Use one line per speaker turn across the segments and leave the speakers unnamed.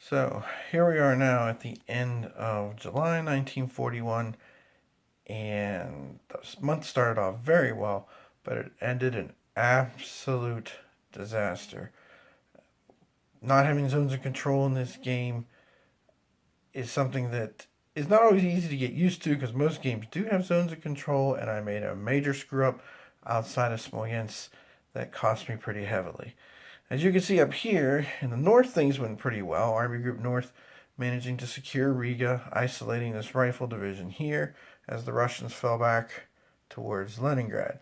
So here we are now at the end of July 1941, and the month started off very well, but it ended in absolute disaster. Not having zones of control in this game is something that is not always easy to get used to because most games do have zones of control, and I made a major screw up outside of Smolensk that cost me pretty heavily. As you can see up here, in the north things went pretty well. Army Group North managing to secure Riga, isolating this rifle division here as the Russians fell back towards Leningrad.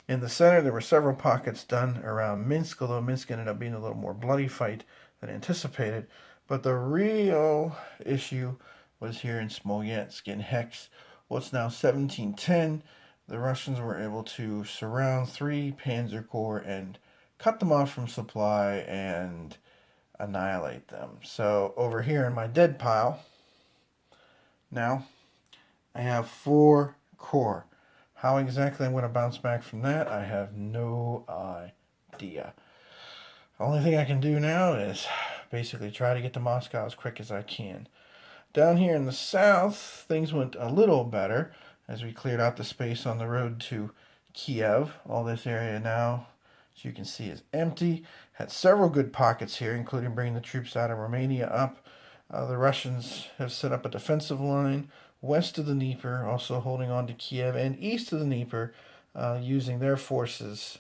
In the center, there were several pockets done around Minsk, although Minsk ended up being a little more bloody fight than anticipated. But the real issue was here in Smolensk. In Hex, what's now 1710, the Russians were able to surround 3 Panzer Corps and cut them off from supply and annihilate them. So over here in my dead pile, now I have 4 corps. How exactly I'm going to bounce back from that, I have no idea. The only thing I can do now is basically try to get to Moscow as quick as I can. Down here in the south, things went a little better as we cleared out the space on the road to Kiev. All this area now, as you can see, is empty. Had several good pockets here, including bringing the troops out of Romania up. The Russians have set up a defensive line west of the Dnieper, also holding on to Kiev, and east of the Dnieper, using their forces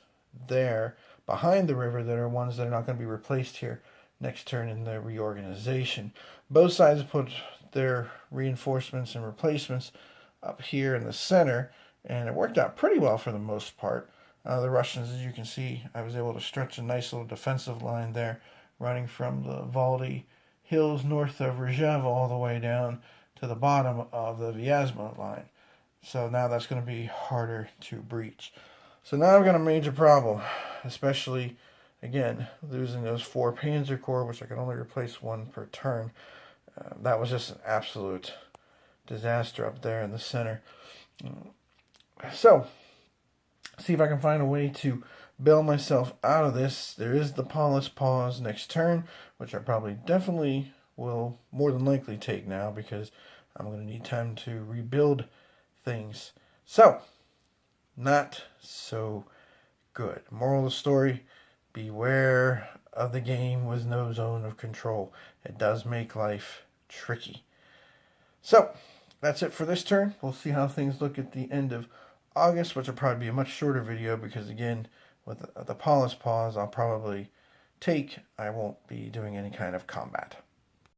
there behind the river that are ones that are not going to be replaced here next turn in the reorganization. Both sides put their reinforcements and replacements up here in the center, and it worked out pretty well for the most part. The Russians, as you can see, I was able to stretch a nice little defensive line there, running from the Valdy hills north of Rzhev all the way down to the bottom of the Vyazma line. So now that's going to be harder to breach. So now I've got a major problem, especially, again, losing those 4 Panzer Corps, which I can only replace 1 per turn. That was just an absolute disaster up there in the center. So, see if I can find a way to bail myself out of this. There is the pause next turn, which I probably definitely will more than likely take now because I'm going to need time to rebuild things. So, not so good. Moral of the story, beware of the game with no zone of control. It does make life tricky. So, that's it for this turn. We'll see how things look at the end of August, which will probably be a much shorter video because, again, with the pause I'll probably take, I won't be doing any kind of combat.